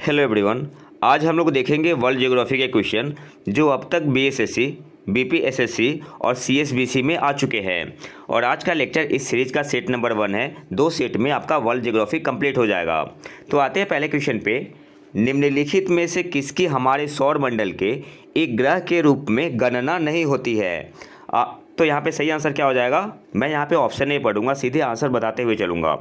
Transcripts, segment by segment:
Hello everyone. आज हम लोग देखेंगे वर्ल्ड ज्योग्राफी के क्वेश्चन जो अब तक बीएसएससी, बीपीएसएससी और सीएसबीसी में आ चुके हैं। और आज का लेक्चर इस सीरीज का सेट नंबर 1 है। 2 सेट में आपका वर्ल्ड ज्योग्राफी कंप्लीट हो जाएगा। तो आते हैं पहले क्वेश्चन पे। निम्नलिखित में से किसकी हमारे सौर मंडल के एक ग्रह के रूप में गणना नहीं होती है? तो यहाँ पे सही आंसर क्या हो जाएगा? मैं यहाँ पे ऑप्शन नहीं पढ़ूंगा, सीधे आंसर बताते हुए चलूँगा।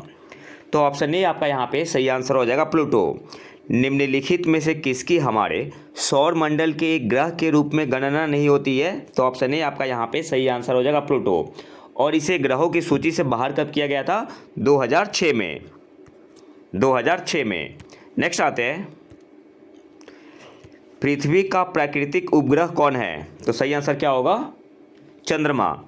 तो ऑप्शन ए आपका यहाँ पे सही आंसर हो जाएगा, प्लूटो। निम्नलिखित में से किसकी हमारे सौर मंडल के एक ग्रह के रूप में गणना नहीं होती है? तो ऑप्शन ए आपका यहाँ पे सही आंसर हो जाएगा, प्लूटो। और इसे ग्रहों की सूची से बाहर कब किया गया था? 2006 में। 2006 में। नेक्स्ट आते हैं, पृथ्वी का प्राकृतिक उपग्रह कौन है? तो सही आंसर क्या होगा? चंद्रमा।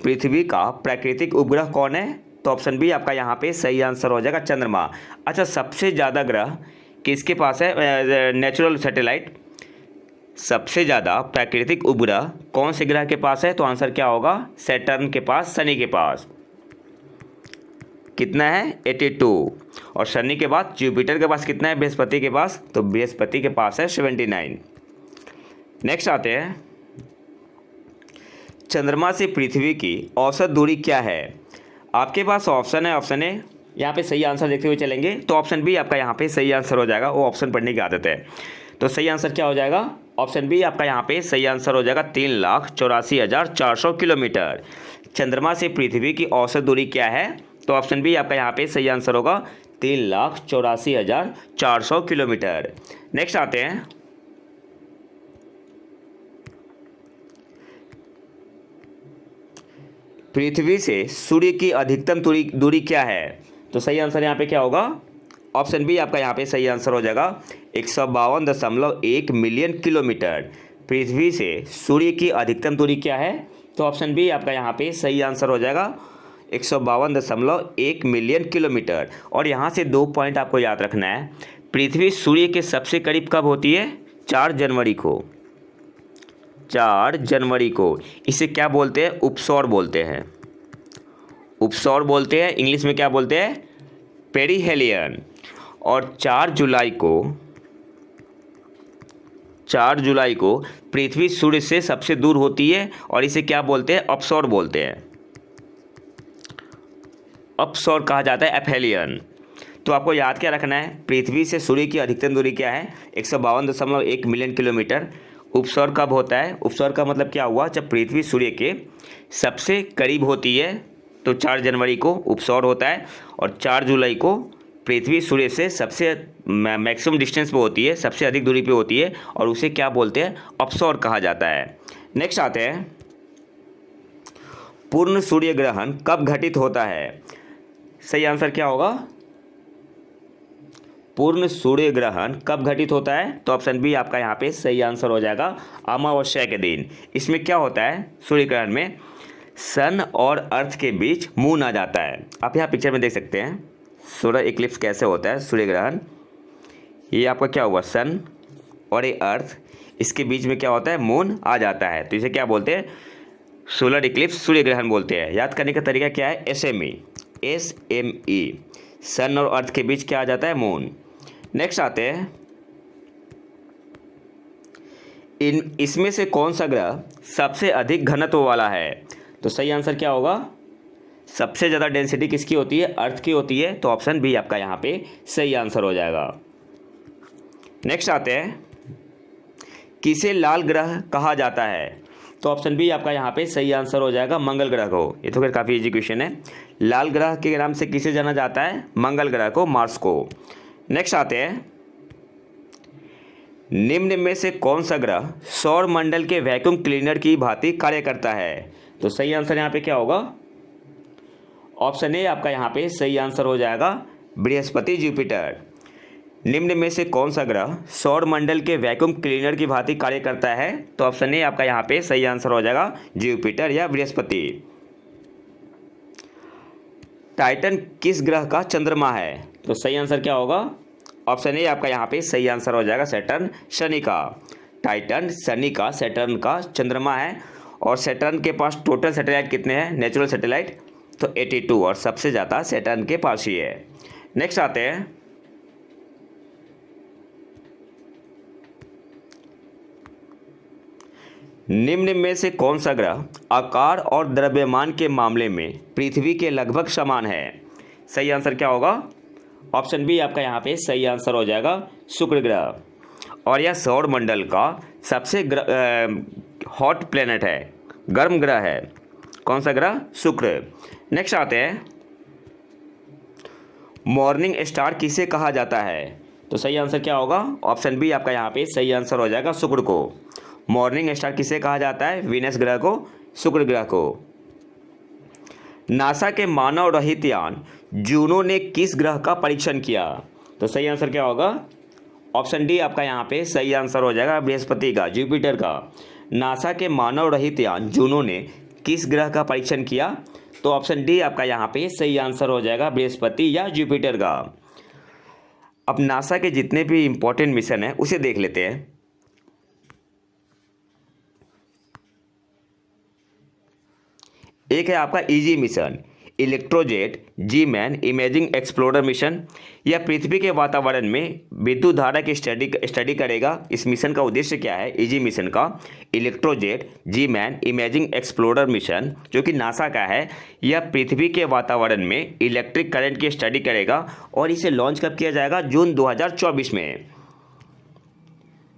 पृथ्वी का प्राकृतिक उपग्रह कौन है? तो ऑप्शन बी आपका यहाँ पे सही आंसर हो जाएगा, चंद्रमा। अच्छा, सबसे ज़्यादा ग्रह किसके पास है? Natural satellite. सबसे ज़्यादा प्राकृतिक उपग्रह कौन से ग्रह के पास है? तो आंसर क्या होगा? सैटर्न के पास, शनि के पास। कितना है? 82। और शनि के बाद जुपिटर के पास कितना है? बृहस्पति के पास। तो बृहस्पति के पास है 79। नेक्स्ट आते हैं, चंद्रमा से पृथ्वी की औसत दूरी क्या है? आपके पास ऑप्शन है, ऑप्शन ए यहाँ पे सही आंसर देखते हुए चलेंगे। तो ऑप्शन बी आपका यहाँ पे सही आंसर हो जाएगा। वो ऑप्शन पढ़ने की आदत है। तो सही आंसर क्या हो जाएगा? ऑप्शन बी आपका यहाँ पे सही आंसर हो जाएगा, 3,84,400 किलोमीटर। चंद्रमा से पृथ्वी की औसत दूरी क्या है? तो ऑप्शन बी आपका यहाँ पे सही आंसर होगा, 3,84,400 किलोमीटर। नेक्स्ट आते हैं, पृथ्वी से सूर्य की अधिकतम दूरी क्या है? तो सही आंसर यहाँ पे क्या होगा? ऑप्शन बी आपका यहाँ पे सही आंसर हो जाएगा, 152.1 मिलियन किलोमीटर। पृथ्वी से सूर्य की अधिकतम दूरी क्या है? तो ऑप्शन बी आपका यहाँ पे सही आंसर हो जाएगा, 152.1 मिलियन किलोमीटर। और यहाँ से 2 पॉइंट आपको याद रखना है। पृथ्वी सूर्य के सबसे करीब कब होती है? 4 जनवरी को। 4 जनवरी को। इसे क्या बोलते हैं? उपसौर बोलते हैं। उपसौर बोलते हैं। इंग्लिश में क्या बोलते हैं? पेरिहेलियन। और 4 जुलाई को पृथ्वी सूर्य से सबसे दूर होती है और इसे क्या बोलते हैं? अपसौर बोलते हैं। अपसौर कहा जाता है, एफेलियन। तो आपको याद क्या रखना है? पृथ्वी से सूर्य की अधिकतम दूरी क्या है? 152.1 मिलियन किलोमीटर। उपसौर कब होता है? उपसौर का मतलब क्या हुआ? जब पृथ्वी सूर्य के सबसे करीब होती है तो 4 जनवरी को उपसौर होता है। और 4 जुलाई को पृथ्वी सूर्य से सबसे मैक्सिमम डिस्टेंस पे होती है, सबसे अधिक दूरी पे होती है, और उसे क्या बोलते हैं? अपसौर कहा जाता है। नेक्स्ट आते हैं, पूर्ण सूर्य ग्रहण कब घटित होता है? सही आंसर क्या होगा? पूर्ण सूर्य ग्रहण कब घटित होता है? तो ऑप्शन बी आपका यहाँ पे सही आंसर हो जाएगा, अमावस्या के दिन। इसमें क्या होता है? सूर्य ग्रहण में सन और अर्थ के बीच मून आ जाता है। आप यहाँ पिक्चर में देख सकते हैं सोलर इक्लिप्स कैसे होता है, सूर्य ग्रहण। ये आपका क्या हुआ? सन और ये अर्थ, इसके बीच में क्या होता है? मून आ जाता है। तो इसे क्या बोलते हैं? सोलर इक्लिप्स, सूर्य ग्रहण बोलते हैं। याद करने का तरीका क्या है? SME। सन और अर्थ के बीच क्या आ जाता है? मून। नेक्स्ट आते हैं, इसमें से कौन सा ग्रह सबसे अधिक घनत्व वाला है? तो सही आंसर क्या होगा? सबसे ज़्यादा डेंसिटी किसकी होती है? अर्थ की होती है। तो ऑप्शन बी आपका यहाँ पे सही आंसर हो जाएगा। नेक्स्ट आते हैं, किसे लाल ग्रह कहा जाता है? तो ऑप्शन बी आपका यहाँ पे सही आंसर हो जाएगा, मंगल ग्रह को। ये तो फिर काफ़ी इजी क्वेश्चन है। लाल ग्रह के नाम से किसे जाना जाता है? मंगल ग्रह को, मार्स को। नेक्स्ट आते हैं, निम्न में से कौन सा ग्रह सौर मंडल के वैक्यूम क्लीनर की भांति कार्य करता है? तो सही आंसर यहाँ पे क्या होगा? ऑप्शन ए आपका यहाँ पे सही आंसर हो जाएगा, बृहस्पति, जुपिटर। निम्न में से कौन सा ग्रह सौर मंडल के वैक्यूम क्लीनर की भांति कार्य करता है? तो ऑप्शन ए आपका यहाँ पे सही आंसर हो जाएगा, जुपिटर या बृहस्पति। टाइटन किस ग्रह का चंद्रमा है? तो सही आंसर क्या होगा? ऑप्शन ए आपका यहाँ पे सही आंसर हो जाएगा, सैटर्न, शनि का। टाइटन शनि का, सैटर्न का चंद्रमा है। और सैटर्न के पास टोटल सैटेलाइट कितने हैं? नेचुरल सैटेलाइट तो 82, और सबसे ज़्यादा सैटर्न के पास ही है। नेक्स्ट आते हैं, निम्न में से कौन सा ग्रह आकार और द्रव्यमान के मामले में पृथ्वी के लगभग समान है? सही आंसर क्या होगा? ऑप्शन बी आपका यहाँ पे सही आंसर हो जाएगा, शुक्र ग्रह। और यह सौर मंडल का सबसे हॉट प्लेनेट है, गर्म ग्रह है। कौन सा ग्रह? शुक्र। नेक्स्ट आते हैं, मॉर्निंग स्टार किसे कहा जाता है? तो सही आंसर क्या होगा? ऑप्शन बी आपका यहाँ पे सही आंसर हो जाएगा, शुक्र को। मॉर्निंग स्टार किसे कहा जाता है? वीनस ग्रह को, शुक्र ग्रह को। नासा के मानव रहित यान जूनो ने किस ग्रह का परीक्षण किया? तो सही आंसर क्या होगा? ऑप्शन डी आपका यहाँ पे सही आंसर हो जाएगा, बृहस्पति का, जुपिटर का। नासा के मानव रहित यान जूनो ने किस ग्रह का परीक्षण किया? तो ऑप्शन डी आपका यहाँ पे सही आंसर हो जाएगा, बृहस्पति या जुपिटर का। अब नासा के जितने भी इंपॉर्टेंट मिशन है उसे देख लेते हैं। एक है आपका इजी मिशन, इलेक्ट्रोजेट जी मैन इमेजिंग एक्सप्लोरर मिशन। यह पृथ्वी के वातावरण में विद्युत धारा की स्टडी करेगा। इस मिशन का उद्देश्य क्या है? इजी मिशन का इलेक्ट्रोजेट जी मैन इमेजिंग एक्सप्लोरर मिशन, जो कि नासा का है, यह पृथ्वी के वातावरण में इलेक्ट्रिक करंट की स्टडी करेगा और इसे लॉन्च कब किया जाएगा? जून 2024 में।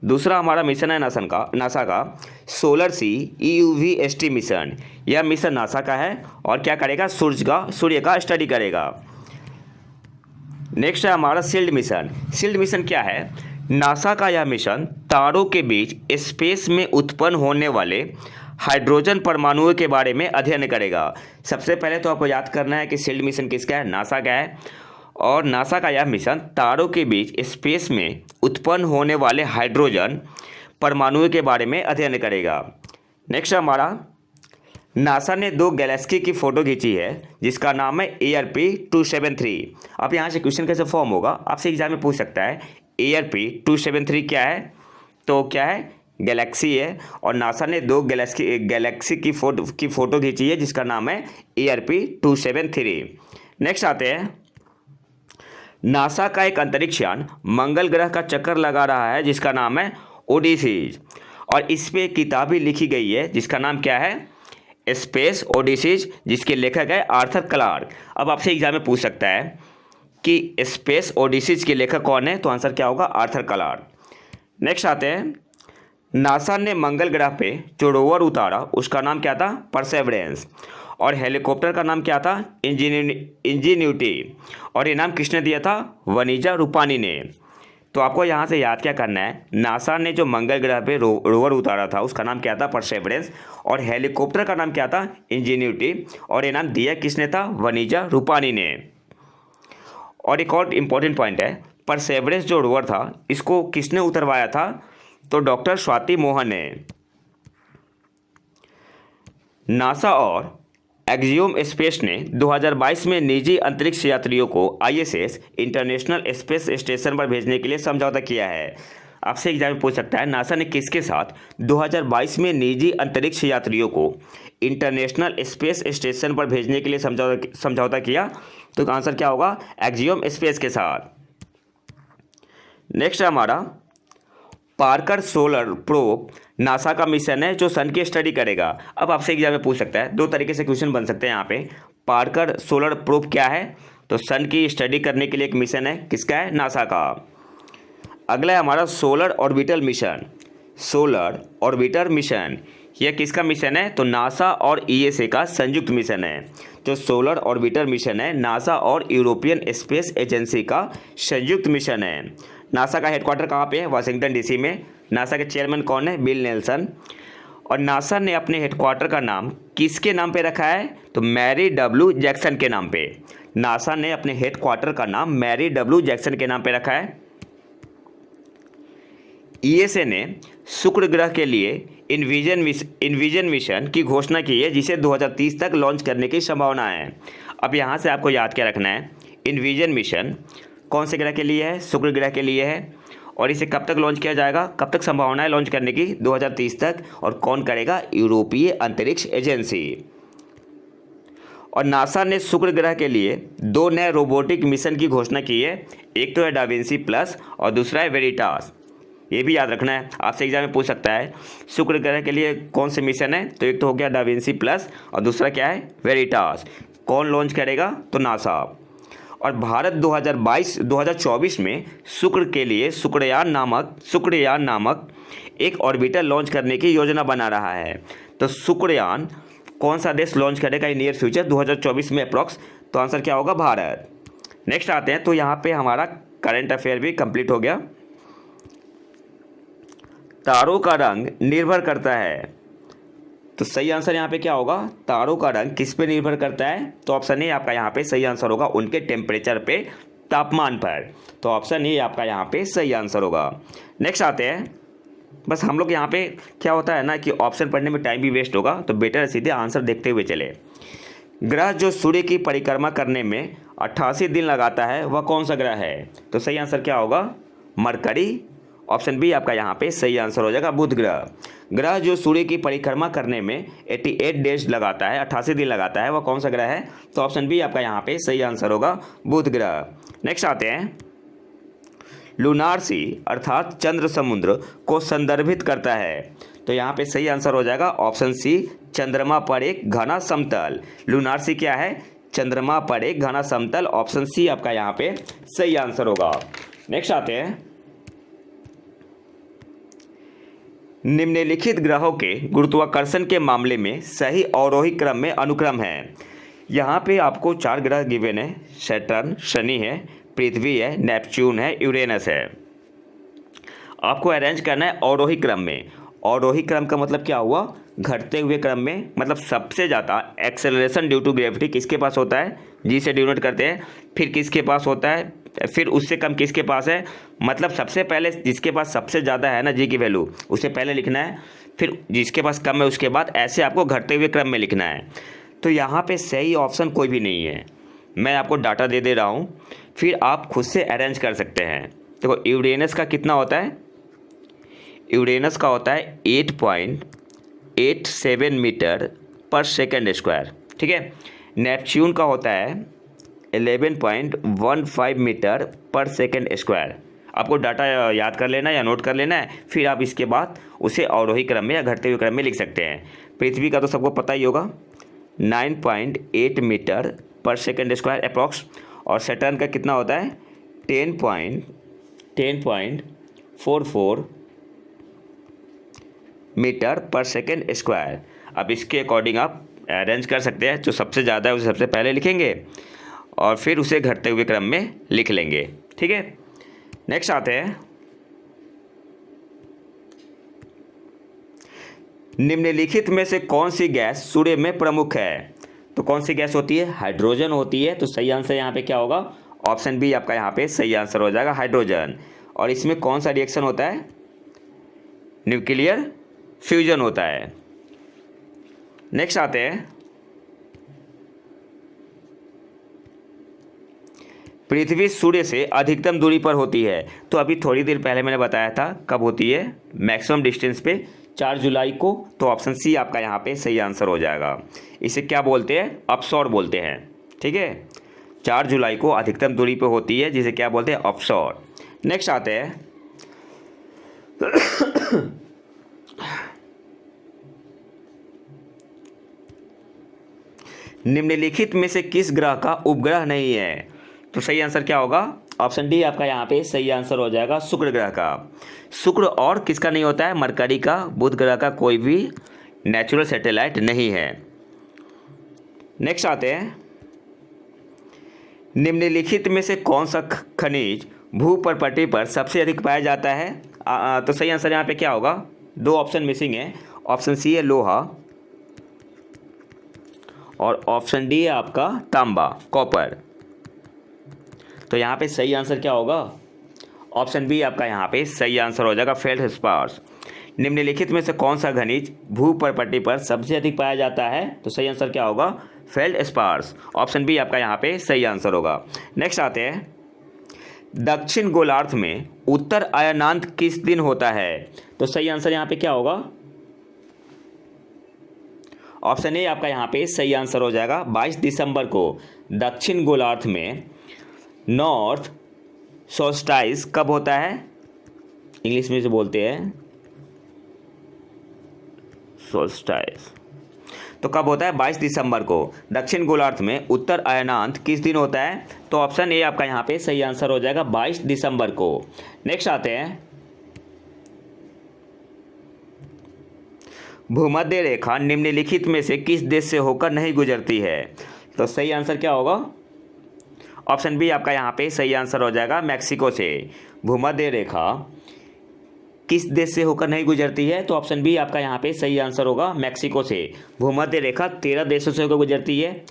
दूसरा हमारा मिशन है नासा का सोलर सी EUV-ST मिशन। यह मिशन नासा का है और क्या करेगा? सूर्य का स्टडी करेगा। नेक्स्ट है हमारा शील्ड मिशन। शील्ड मिशन क्या है? नासा का यह मिशन तारों के बीच स्पेस में उत्पन्न होने वाले हाइड्रोजन परमाणुओं के बारे में अध्ययन करेगा। सबसे पहले तो आपको याद करना है कि शील्ड मिशन किसका है? नासा का है। और नासा का यह मिशन तारों के बीच स्पेस में उत्पन्न होने वाले हाइड्रोजन परमाणुओं के बारे में अध्ययन करेगा। नेक्स्ट हमारा, नासा ने 2 गैलेक्सी की फ़ोटो खींची है जिसका नाम है ARP-273। अब यहाँ से क्वेश्चन कैसे फॉर्म होगा, आपसे एग्जाम में पूछ सकता है ARP-273 क्या है? तो क्या है? गैलेक्सी है। और नासा ने 2 गैलेक्सी की फ़ोटो खींची है जिसका नाम है ARP-273। नेक्स्ट आते हैं, नासा का एक अंतरिक्ष यान मंगल ग्रह का चक्कर लगा रहा है जिसका नाम है ओडिसीज। और इस पे एक किताब भी लिखी गई है जिसका नाम क्या है? स्पेस ओडिसीज, जिसके लेखक है आर्थर क्लार्क। अब आपसे एग्जाम में पूछ सकता है कि स्पेस ओडिसीज के लेखक कौन है? तो आंसर क्या होगा? Arthur Clark. नेक्स्ट आते हैं, नासा ने मंगल ग्रह पे जो रोवर उतारा उसका नाम क्या था? परसेवरेंस। और हेलीकॉप्टर का नाम क्या था? इंजीन्यूटी। और ये नाम किसने दिया था? वनीजा रूपानी ने। तो आपको यहाँ से याद क्या करना है? नासा ने जो मंगल ग्रह पे रोवर उतारा था उसका नाम क्या था? परसेवरेंस। और हेलीकॉप्टर का नाम क्या था? इंजीन्यूटी। और ये नाम दिया किसने था? वनीजा रूपानी ने। और एक और इम्पॉर्टेंट पॉइंट है, परसेवरेंस जो रोवर था इसको किसने उतरवाया था? तो डॉक्टर स्वाति मोहन ने। नासा और एक्सियोम स्पेस ने 2022 में निजी अंतरिक्ष यात्रियों को ISS इंटरनेशनल स्पेस स्टेशन पर भेजने के लिए समझौता किया है। आपसे एग्जाम में पूछ सकता है नासा ने किसके साथ 2022 में निजी अंतरिक्ष यात्रियों को इंटरनेशनल स्पेस स्टेशन पर भेजने के लिए समझौता किया? तो आंसर क्या होगा? एक्सियोम स्पेस के साथ। नेक्स्ट है हमारा पार्कर सोलर प्रोब। नासा का मिशन है जो सन की स्टडी करेगा। अब आपसे एग्जाम में पूछ सकता है, 2 तरीके से क्वेश्चन बन सकते हैं यहाँ पे। पार्कर सोलर प्रोब क्या है? तो सन की स्टडी करने के लिए एक मिशन है, किसका है? नासा का। अगला है हमारा solar orbital mission. Solar orbiter mission, यह किसका मिशन है? तो नासा और ESA का संयुक्त मिशन है। जो सोलर ऑर्बिटर मिशन है नासा और यूरोपियन स्पेस एजेंसी का संयुक्त मिशन है। नासा का हेडक्वार्टर कहाँ पे है? वाशिंगटन DC में। नासा के चेयरमैन कौन है? Bill Nelson. और नासा ने अपने हेडक्वार्टर का नाम किसके नाम पे रखा है? तो मैरी W जैक्सन के नाम पे। नासा ने अपने हेडक्वार्टर का नाम मैरी W जैक्सन के नाम पे रखा है। ESA ने शुक्र ग्रह के लिए इनविजन मिशन की घोषणा की है जिसे 2030 तक लॉन्च करने की संभावना है। अब यहाँ से आपको याद क्या रखना है? इनविजन मिशन कौन से ग्रह के लिए है? शुक्र ग्रह के लिए है। और इसे कब तक लॉन्च किया जाएगा? कब तक संभावना है लॉन्च करने की? 2030 तक। और कौन करेगा? यूरोपीय अंतरिक्ष एजेंसी। और नासा ने शुक्र ग्रह के लिए 2 नए रोबोटिक मिशन की घोषणा की है। एक तो है डाविंसी प्लस और दूसरा है वेरिटास। ये भी याद रखना है, आपसे एग्जाम में पूछ सकता है शुक्र ग्रह के लिए कौन से मिशन है, तो एक तो हो गया डा विंसी प्लस और दूसरा क्या है वेरिटास। कौन लॉन्च करेगा, तो नासा। और भारत 2024 में शुक्र के लिए शुक्रयान नामक एक ऑर्बिटर लॉन्च करने की योजना बना रहा है। तो शुक्रयान कौन सा देश लॉन्च करेगा इन नियर फ्यूचर 2024 में अप्रॉक्स, तो आंसर क्या होगा भारत। नेक्स्ट आते हैं, तो यहाँ पे हमारा करंट अफेयर भी कंप्लीट हो गया। तारों का रंग निर्भर करता है, तो सही आंसर यहाँ पे क्या होगा, तारों का रंग किस पे निर्भर करता है, तो ऑप्शन ए आपका यहाँ पे सही आंसर होगा, उनके टेम्परेचर पे, तापमान पर। तो ऑप्शन ए आपका यहाँ पे सही आंसर होगा। नेक्स्ट आते हैं, बस हम लोग यहाँ पे क्या होता है ना कि ऑप्शन पढ़ने में टाइम भी वेस्ट होगा, तो बेटर सीधे आंसर देखते हुए चले। ग्रह जो सूर्य की परिक्रमा करने में 88 दिन लगाता है वह कौन सा ग्रह है, तो सही आंसर क्या होगा, मरकरी। ऑप्शन बी आपका यहाँ पे सही आंसर हो जाएगा, बुध ग्रह। ग्रह जो सूर्य की परिक्रमा करने में 88 डेज लगाता है, 88 दिन लगाता है, वह कौन सा ग्रह है, तो ऑप्शन बी आपका यहाँ पे सही आंसर होगा, बुध ग्रह। नेक्स्ट आते हैं, लूनार सी अर्थात चंद्र समुद्र को संदर्भित करता है, तो यहाँ पे सही आंसर हो जाएगा ऑप्शन सी, चंद्रमा पर एक घना समतल। लूनार सी क्या है, चंद्रमा पर एक घना समतल। ऑप्शन सी आपका यहाँ पे सही आंसर होगा। नेक्स्ट आते हैं, निम्नलिखित ग्रहों के गुरुत्वाकर्षण के मामले में सही अवरोही क्रम में अनुक्रम है। यहाँ पे आपको 4 ग्रह गिवन है, सैटर्न शनि है, पृथ्वी है, नेपच्यून है, यूरेनस है। आपको अरेंज करना है अवरोही क्रम में। अवरोही क्रम का मतलब क्या हुआ, घटते हुए क्रम में, मतलब सबसे ज़्यादा एक्सेलरेशन ड्यू टू ग्रेविटी किसके पास होता है, जी से डिनोट करते हैं, फिर किसके पास होता है, फिर उससे कम किसके पास है, मतलब सबसे पहले जिसके पास सबसे ज़्यादा है ना जी की वैल्यू उसे पहले लिखना है, फिर जिसके पास कम है उसके बाद, ऐसे आपको घटते हुए क्रम में लिखना है। तो यहाँ पे सही ऑप्शन कोई भी नहीं है, मैं आपको डाटा दे दे रहा हूँ, फिर आप खुद से अरेंज कर सकते हैं। देखो यूरेनस का कितना होता है, यूरेनस का होता है 8.87 मीटर पर सेकंड स्क्वायर, ठीक है। नेपच्यून का होता है 11.15 मीटर पर सेकंड स्क्वायर। आपको डाटा याद कर लेना या नोट कर लेना है, फिर आप इसके बाद उसे अवरोही क्रम में या घटते हुए क्रम में लिख सकते हैं। पृथ्वी का तो सबको पता ही होगा 9.8 मीटर पर सेकंड स्क्वायर अप्रॉक्स, और सैटर्न का कितना होता है 10.44 मीटर पर सेकंड स्क्वायर। अब इसके अकॉर्डिंग आप अरेंज कर सकते हैं, जो सबसे ज़्यादा है उसे सबसे पहले लिखेंगे और फिर उसे घटते हुए क्रम में लिख लेंगे, ठीक है। नेक्स्ट आते हैं, निम्नलिखित में से कौन सी गैस सूर्य में प्रमुख है, तो कौन सी गैस होती है, हाइड्रोजन होती है। तो सही आंसर यहाँ पे क्या होगा, ऑप्शन बी आपका यहाँ पे सही आंसर हो जाएगा, हाइड्रोजन। और इसमें कौन सा रिएक्शन होता है, न्यूक्लियर फ्यूजन होता है। नेक्स्ट आते हैं, पृथ्वी सूर्य से अधिकतम दूरी पर होती है, तो अभी थोड़ी देर पहले मैंने बताया था कब होती है, मैक्सिमम डिस्टेंस पे 4 जुलाई को। तो ऑप्शन सी आपका यहाँ पे सही आंसर हो जाएगा। इसे क्या बोलते हैं, अपसौर बोलते हैं, ठीक है। 4 जुलाई को अधिकतम दूरी पे होती है, जिसे क्या बोलते हैं, अपसौर। नेक्स्ट आते हैं, निम्नलिखित में से किस ग्रह का उपग्रह नहीं है, तो सही आंसर क्या होगा, ऑप्शन डी आपका यहाँ पे सही आंसर हो जाएगा, शुक्र ग्रह का। शुक्र और किसका नहीं होता है, मरकरी का। बुध ग्रह का कोई भी नेचुरल सैटेलाइट नहीं है। नेक्स्ट आते हैं, निम्नलिखित में से कौन सा खनिज भूपर्पटी पर सबसे अधिक पाया जाता है, तो सही आंसर यहाँ पे क्या होगा, 2 ऑप्शन मिसिंग है। ऑप्शन सी है लोहा और ऑप्शन डी है आपका तांबा, कॉपर। तो यहाँ पे सही आंसर क्या होगा, ऑप्शन बी आपका यहाँ पे सही आंसर हो जाएगा, फेल्डस्पार्स। निम्नलिखित में से कौन सा खनिज भूपर्पटी पर सबसे अधिक पाया जाता है, तो सही आंसर क्या होगा, फेल्डस्पार्स। ऑप्शन बी आपका यहाँ पे सही आंसर होगा। नेक्स्ट आते हैं, दक्षिण गोलार्ध में उत्तर अयनांत किस दिन होता है, तो सही आंसर यहाँ पे क्या होगा, ऑप्शन ए आपका यहाँ पे सही आंसर हो जाएगा। 22 दिसंबर को दक्षिण गोलार्ध में नॉर्थ सोल्स्टाइस कब होता है, इंग्लिश में इसे बोलते हैं सोल्स्टाइस। तो कब होता है? 22 दिसंबर को। दक्षिण गोलार्ध में उत्तर अयनांत किस दिन होता है? तो ऑप्शन ए आपका यहाँ पे सही आंसर हो जाएगा 22 दिसंबर को। नेक्स्ट आते हैं, भूमध्य रेखा निम्नलिखित में से किस देश से होकर नहीं गुजरती है? तो सही आंसर क्या होगा? ऑप्शन बी आपका यहाँ पे सही आंसर हो जाएगा मैक्सिको से। भूमध्य रेखा किस देश से होकर नहीं गुजरती है? तो ऑप्शन बी आपका यहाँ पे सही आंसर होगा मैक्सिको से। भूमध्य रेखा 13 देशों से होकर गुजरती है।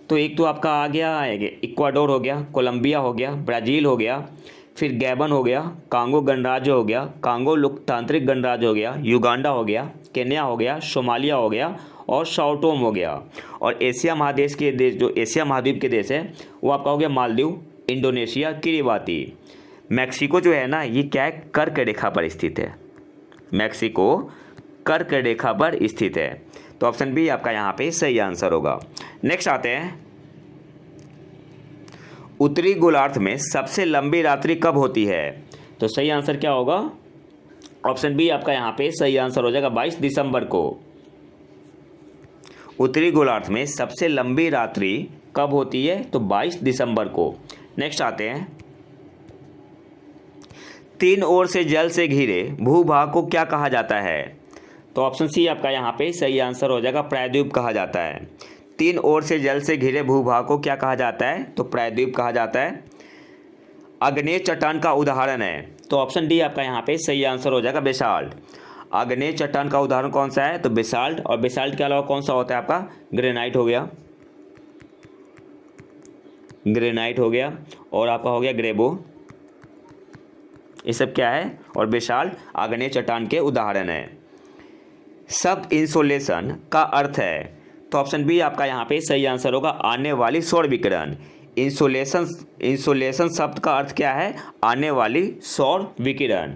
तो एक तो आपका आ गया इक्वाडोर हो गया, कोलंबिया हो गया, ब्राज़ील हो गया, फिर गैबन हो गया, कांगो गणराज्य हो गया, कांगो लोकतांत्रिक गणराज्य हो गया, युगांडा हो गया, केन्या हो गया, सोमालिया हो गया और साओ टोम हो गया। और एशिया महादेश के देश, जो एशिया महाद्वीप के देश है, वो आपका हो गया मालदीव, इंडोनेशिया, किरिबाती। मैक्सिको जो है ना, ये क्या है? कर्क रेखा पर स्थित है। मैक्सिको कर्क रेखा पर स्थित है। तो ऑप्शन बी आपका यहाँ पे सही आंसर होगा। नेक्स्ट आते हैं, उत्तरी गोलार्ध में सबसे लंबी रात्रि कब होती है? तो सही आंसर क्या होगा? ऑप्शन बी आपका यहाँ पे सही आंसर हो जाएगा 22 दिसंबर को। उत्तरी गोलार्ध में सबसे लंबी रात्रि कब होती है? तो 22 दिसंबर को। नेक्स्ट आते हैं, तीन ओर से जल से घिरे भूभाग को क्या कहा जाता है? तो ऑप्शन सी आपका यहाँ पे सही आंसर हो जाएगा प्रायद्वीप कहा जाता है। तीन ओर से जल से घिरे भूभाग को क्या कहा जाता है? तो प्रायद्वीप कहा जाता है। आग्नेय चट्टान का उदाहरण है, तो ऑप्शन डी आपका यहाँ पे सही आंसर हो जाएगा बेसाल्ट। आग्नेय चट्टान का उदाहरण कौन सा है? तो बेसाल्ट। और बेसाल्ट के अलावा कौन सा होता है आपका? ग्रेनाइट हो गया, ग्रेनाइट हो गया, और आपका हो गया ग्रेबो। ये सब क्या है? और बेसाल्ट आग्नेय चट्टान के उदाहरण है। शब्द इंसोलेशन का अर्थ है, तो ऑप्शन बी आपका यहाँ पे सही आंसर होगा आने वाली सौर विकिरण। इंसोलेशन शब्द का अर्थ क्या है? आने वाली सौर विकिरण।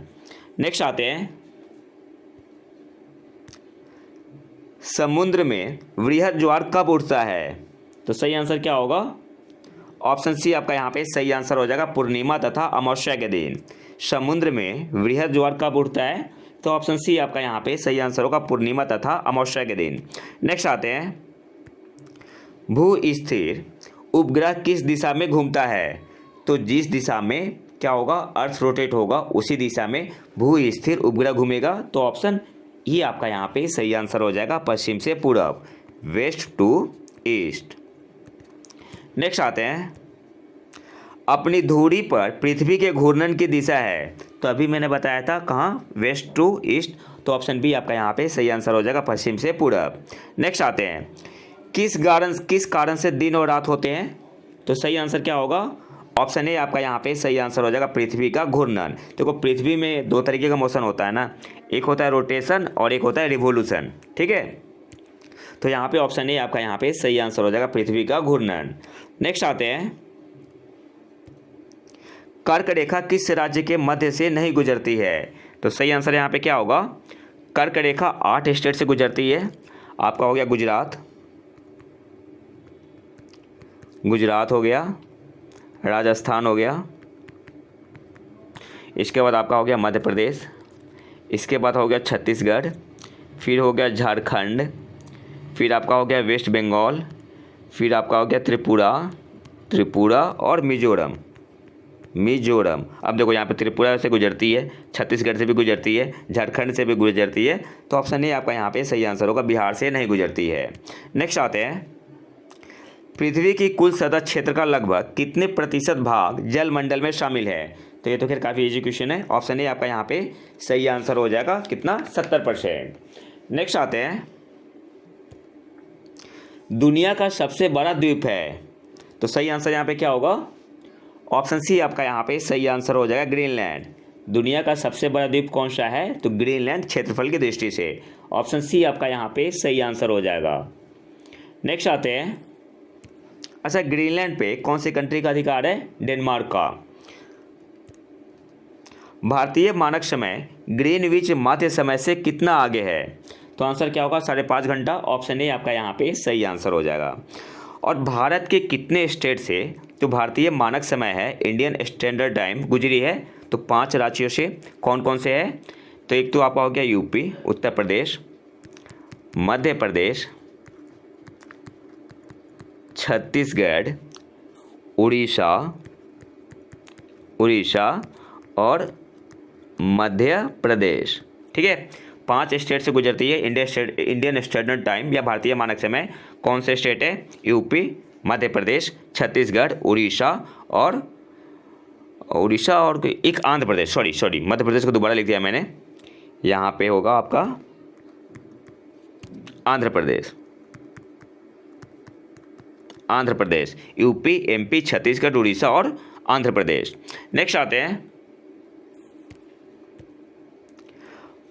नेक्स्ट आते हैं, समुद्र में वृहद ज्वार कब उठता है? तो सही आंसर क्या होगा? ऑप्शन सी आपका यहाँ पे सही आंसर हो जाएगा पूर्णिमा तथा अमावस्या के दिन। समुद्र में वृहद ज्वार कब उठता है? तो ऑप्शन सी आपका यहाँ पे सही आंसर होगा पूर्णिमा तथा अमावस्या के दिन। नेक्स्ट आते हैं, भू स्थिर उपग्रह किस दिशा में घूमता है? तो जिस दिशा में क्या होगा? अर्थ रोटेट होगा, उसी दिशा में भू स्थिर उपग्रह घूमेगा। तो ऑप्शन ये आपका यहाँ पे सही आंसर हो जाएगा पश्चिम से पूरब, वेस्ट टू ईस्ट। नेक्स्ट आते हैं, अपनी धुरी पर पृथ्वी के घूर्णन की दिशा है, तो अभी मैंने बताया था कहाँ? West to east. तो ऑप्शन बी आपका यहाँ पे सही आंसर हो जाएगा पश्चिम से पूरब। नेक्स्ट आते हैं, किस कारण से दिन और रात होते हैं? तो सही आंसर क्या होगा? ऑप्शन ए आपका यहाँ पे सही आंसर हो जाएगा पृथ्वी का घूर्णन। देखो पृथ्वी में दो तरीके का मोशन होता है ना, एक होता है रोटेशन और एक होता है रिवोल्यूशन, ठीक है। तो यहाँ पे ऑप्शन ए आपका यहाँ पे सही आंसर हो जाएगा पृथ्वी का घूर्णन। नेक्स्ट आते हैं, कर्क रेखा किस राज्य के मध्य से नहीं गुजरती है? तो सही आंसर यहाँ पे क्या होगा? कर्क रेखा 8 स्टेट से गुजरती है। आपका हो गया गुजरात हो गया, राजस्थान हो गया, इसके बाद आपका हो गया मध्य प्रदेश, इसके बाद हो गया छत्तीसगढ़, फिर हो गया झारखंड, फिर आपका हो गया वेस्ट बंगाल, फिर आपका हो गया त्रिपुरा और मिजोरम। अब देखो यहाँ पे त्रिपुरा से गुजरती है, छत्तीसगढ़ से भी गुजरती है, झारखंड से भी गुजरती है। तो ऑप्शन ए आपका यहाँ पे सही आंसर होगा बिहार से नहीं गुजरती है। नेक्स्ट आते हैं, पृथ्वी की कुल सतह क्षेत्र का लगभग कितने प्रतिशत भाग जलमंडल में शामिल है? तो ये तो खैर काफ़ी इजी क्वेश्चन है। ऑप्शन ए आपका यहाँ पे सही आंसर हो जाएगा कितना? 70%। नेक्स्ट आते हैं, दुनिया का सबसे बड़ा द्वीप है, तो सही आंसर यहाँ पे क्या होगा? ऑप्शन सी आपका यहाँ पे सही आंसर हो जाएगा ग्रीनलैंड। दुनिया का सबसे बड़ा द्वीप कौन सा है? तो ग्रीनलैंड क्षेत्रफल की दृष्टि से। ऑप्शन सी आपका यहाँ पे सही आंसर हो जाएगा। नेक्स्ट आते हैं, अच्छा ग्रीनलैंड पे कौन सी कंट्री का अधिकार है? डेनमार्क का। भारतीय मानक समय ग्रीनविच मध्य समय से कितना आगे है? तो आंसर क्या होगा? 5.5 घंटा। ऑप्शन ए आपका यहाँ पे सही आंसर हो जाएगा। और भारत के कितने स्टेट से जो भारतीय मानक समय है, इंडियन स्टैंडर्ड टाइम, गुजरी है? तो 5 राज्यों से कौन कौन से है? तो एक तो आपका हो गया यूपी, उत्तर प्रदेश, मध्य प्रदेश, छत्तीसगढ़, उड़ीसा और मध्य प्रदेश। ठीक है, 5 स्टेट से गुजरती है इंडियन स्टैंडर्ड टाइम या भारतीय मानक समय। कौन से स्टेट है? यूपी, मध्य प्रदेश, छत्तीसगढ़, उड़ीसा और एक आंध्र प्रदेश। सॉरी मध्य प्रदेश को दोबारा लिख दिया मैंने। यहाँ पे होगा आपका आंध्र प्रदेश, यूपी, एमपी, छत्तीसगढ़, उड़ीसा और आंध्र प्रदेश। नेक्स्ट आते हैं,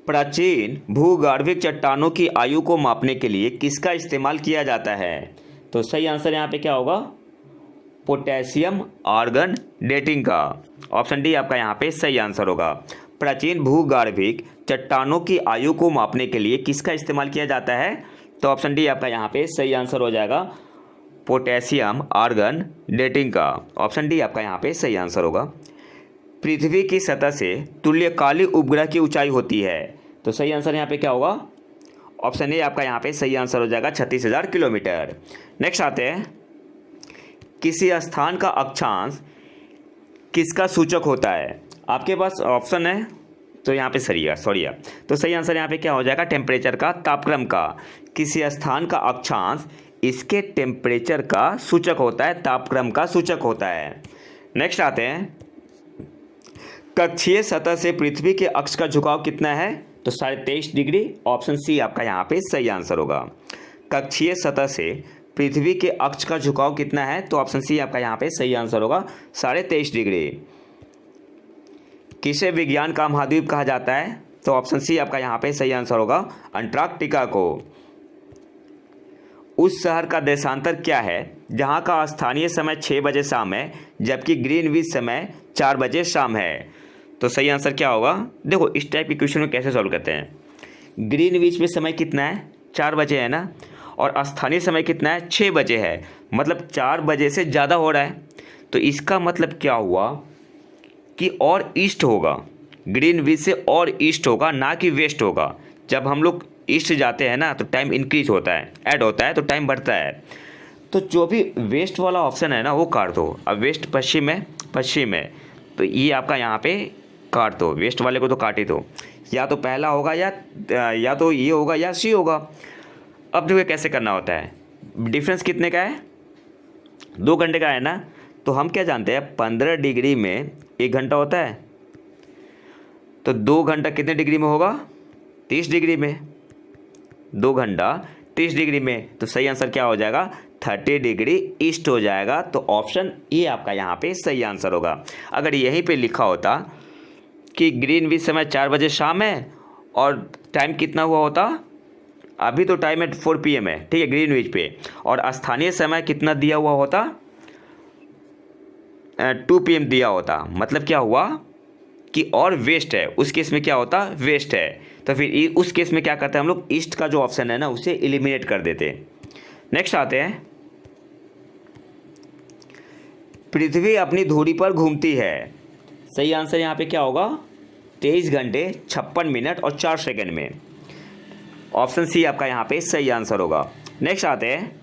प्राचीन भूगर्भिक चट्टानों की आयु को मापने के लिए किसका इस्तेमाल किया जाता है? तो सही आंसर यहाँ पे क्या होगा? पोटेशियम आर्गन डेटिंग का। ऑप्शन डी आपका यहाँ पे सही आंसर होगा। प्राचीन भूगर्भिक चट्टानों की आयु को मापने के लिए किसका इस्तेमाल किया जाता है? तो ऑप्शन डी आपका यहाँ पे सही आंसर हो जाएगा, पोटेशियम आर्गन डेटिंग का। ऑप्शन डी आपका यहाँ पे सही आंसर होगा। पृथ्वी की सतह से तुल्यकालिक उपग्रह की ऊंचाई होती है, तो सही आंसर यहाँ पे क्या होगा? ऑप्शन ए आपका यहाँ पे सही आंसर हो जाएगा, 36,000 किलोमीटर। नेक्स्ट आते हैं, किसी स्थान का अक्षांश किसका सूचक होता है? आपके पास ऑप्शन है तो यहाँ पे सॉरी तो सही आंसर यहाँ पे क्या हो जाएगा? टेम्परेचर का, तापक्रम का। किसी स्थान का अक्षांश इसके टेम्परेचर का सूचक होता है, तापक्रम का सूचक होता है। नेक्स्ट आते हैं, कक्षीय सतह से पृथ्वी के अक्ष का झुकाव कितना है? तो 23.5 डिग्री। ऑप्शन सी आपका यहाँ पे सही आंसर होगा। कक्षीय सतह से पृथ्वी के अक्ष का झुकाव कितना है? तो ऑप्शन सी आपका यहाँ पे सही आंसर होगा, 23.5 डिग्री। किसे विज्ञान का महाद्वीप कहा जाता है? तो ऑप्शन सी आपका यहाँ पे सही आंसर होगा, अंटार्कटिका को। उस शहर का देशांतर क्या है जहाँ का स्थानीय समय 6 बजे शाम है जबकि ग्रीनविच समय 4 बजे शाम है? तो सही आंसर क्या होगा? देखो इस टाइप के क्वेश्चन में कैसे सॉल्व करते हैं। ग्रीनविच में समय कितना है? 4 बजे है ना, और स्थानीय समय कितना है? 6 बजे है, मतलब 4 बजे से ज़्यादा हो रहा है। तो इसका मतलब क्या हुआ कि और ईस्ट होगा, ग्रीनविच से और ईस्ट होगा, ना कि वेस्ट होगा। जब हम लोग ईस्ट जाते हैं ना तो टाइम इंक्रीज होता है, ऐड होता है, तो टाइम बढ़ता है। तो जो भी वेस्ट वाला ऑप्शन है ना वो काट दो। अब वेस्ट पश्चिम है, तो ये आपका यहाँ पे काट दो, वेस्ट वाले को तो काट ही दो। या तो पहला होगा या तो ये होगा या सी होगा। अब देखो कैसे करना होता है। डिफरेंस कितने का है? 2 घंटे का है ना। तो हम क्या जानते हैं, 15 डिग्री में 1 घंटा होता है, तो 2 घंटा कितने डिग्री में होगा? 30 डिग्री में। 2 घंटा 30 डिग्री में, तो सही आंसर क्या हो जाएगा? 30 डिग्री ईस्ट हो जाएगा। तो ऑप्शन ए आपका यहाँ पे सही आंसर होगा। अगर यहीं पे लिखा होता कि ग्रीनविच समय 4 बजे शाम है और टाइम कितना हुआ होता, अभी तो टाइम है 4 PM है, ठीक है, ग्रीनविच पे, और स्थानीय समय कितना दिया हुआ होता? 2 PM दिया होता। मतलब क्या हुआ कि और वेस्ट है, उस केस में क्या होता? वेस्ट है। तो फिर उस केस में क्या करते हैं हम लोग? ईस्ट का जो ऑप्शन है ना उसे एलिमिनेट कर देते। नेक्स्ट आते हैं, पृथ्वी अपनी धुरी पर घूमती है। सही आंसर यहाँ पे क्या होगा? 23 घंटे 56 मिनट और 4 सेकंड में। ऑप्शन सी आपका यहाँ पे सही आंसर होगा। नेक्स्ट आते हैं,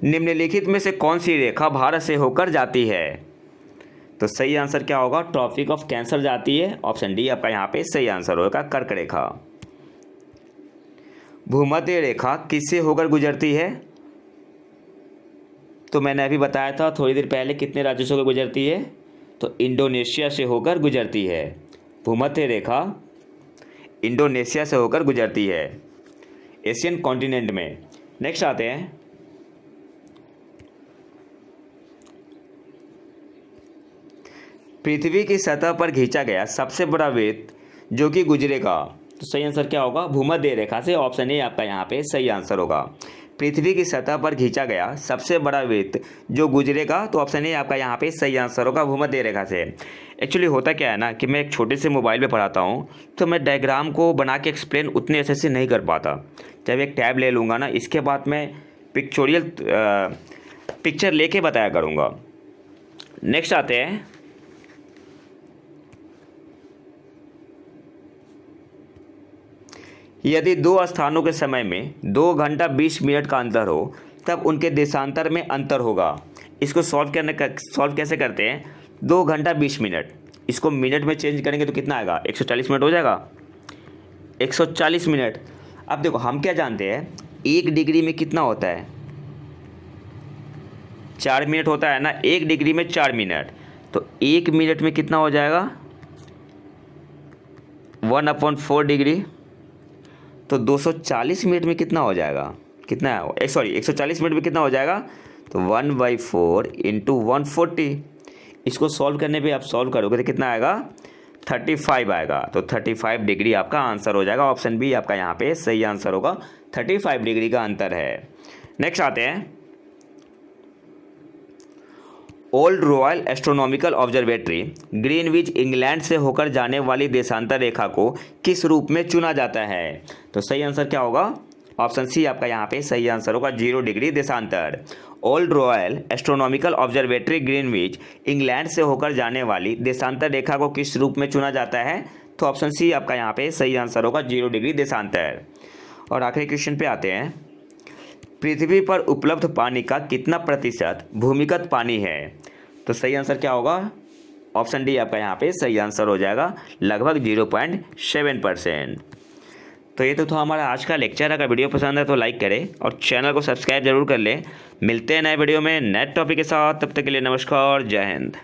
निम्नलिखित में से कौन सी रेखा भारत से होकर जाती है? तो सही आंसर क्या होगा? ट्रॉपिक ऑफ कैंसर जाती है। ऑप्शन डी आपका यहाँ पे सही आंसर होगा, कर्क रेखा। भूमध्य रेखा किससे होकर गुजरती है? तो मैंने अभी बताया था थोड़ी देर पहले, कितने राज्यों से होकर गुजरती है? तो इंडोनेशिया से होकर गुजरती है। भूमध्य रेखा इंडोनेशिया से होकर गुजरती है, एशियन कॉन्टिनेंट में। नेक्स्ट आते हैं, पृथ्वी की सतह पर खींचा गया सबसे बड़ा वृत्त जो कि गुजरेगा। तो सही आंसर क्या होगा? भूमध्य रेखा से। ऑप्शन ए आपका यहाँ पे सही आंसर होगा। पृथ्वी की सतह पर खींचा गया सबसे बड़ा वृत्त जो गुजरेगा, तो ऑप्शन ए आपका यहाँ पे सही आंसर होगा, भूमध्य रेखा से। एक्चुअली होता क्या है ना कि मैं एक छोटे से मोबाइल पे पढ़ाता हूँ, तो मैं डायग्राम को बना के एक्सप्लेन उतने अच्छे से नहीं कर पाता। जब एक टैब ले लूँगा ना, इसके बाद मैं पिक्चर लेके बताया करूँगा। नेक्स्ट आते हैं, यदि दो स्थानों के समय में 2 घंटा 20 मिनट का अंतर हो तब उनके देशांतर में अंतर होगा। इसको सॉल्व कैसे करते हैं? 2 घंटा 20 मिनट, इसको मिनट में चेंज करेंगे तो कितना आएगा? 140 मिनट हो जाएगा। 140 मिनट। अब देखो हम क्या जानते हैं, 1 डिग्री में कितना होता है? 4 मिनट होता है ना। 1 डिग्री में 4 मिनट, तो 1 मिनट में कितना हो जाएगा? 1/4 डिग्री। तो 240 मिनट में कितना हो जाएगा? कितना है? 140 मिनट में कितना हो जाएगा? तो 1/4 इंटू 140। इसको सॉल्व करने पे आप सॉल्व करोगे तो कितना आएगा? 35 आएगा। तो 35 डिग्री आपका आंसर हो जाएगा। ऑप्शन बी आपका यहाँ पे सही आंसर होगा। 35 डिग्री का अंतर है। नेक्स्ट आते हैं, old royal astronomical observatory Greenwich England से होकर जाने वाली देशांतर रेखा को किस रूप में चुना जाता है? तो सही आंसर क्या होगा? ऑप्शन सी आपका यहाँ पे सही आंसर होगा, 0 डिग्री देशांतर। Old royal astronomical observatory Greenwich England से होकर जाने वाली देशांतर रेखा को किस रूप में चुना जाता है? तो ऑप्शन सी आपका यहाँ पे सही आंसर होगा, 0 डिग्री देशांतर। और आखिरी क्वेश्चन पे आते हैं, पृथ्वी पर उपलब्ध पानी का कितना प्रतिशत भूमिगत पानी है? तो सही आंसर क्या होगा? ऑप्शन डी आपका यहाँ पे सही आंसर हो जाएगा, लगभग 0.7%। तो ये तो था हमारा आज का लेक्चर। अगर वीडियो पसंद है तो लाइक करें और चैनल को सब्सक्राइब जरूर कर लें। मिलते हैं नए वीडियो में नए टॉपिक के साथ, तब तक के लिए नमस्कार, जय हिंद।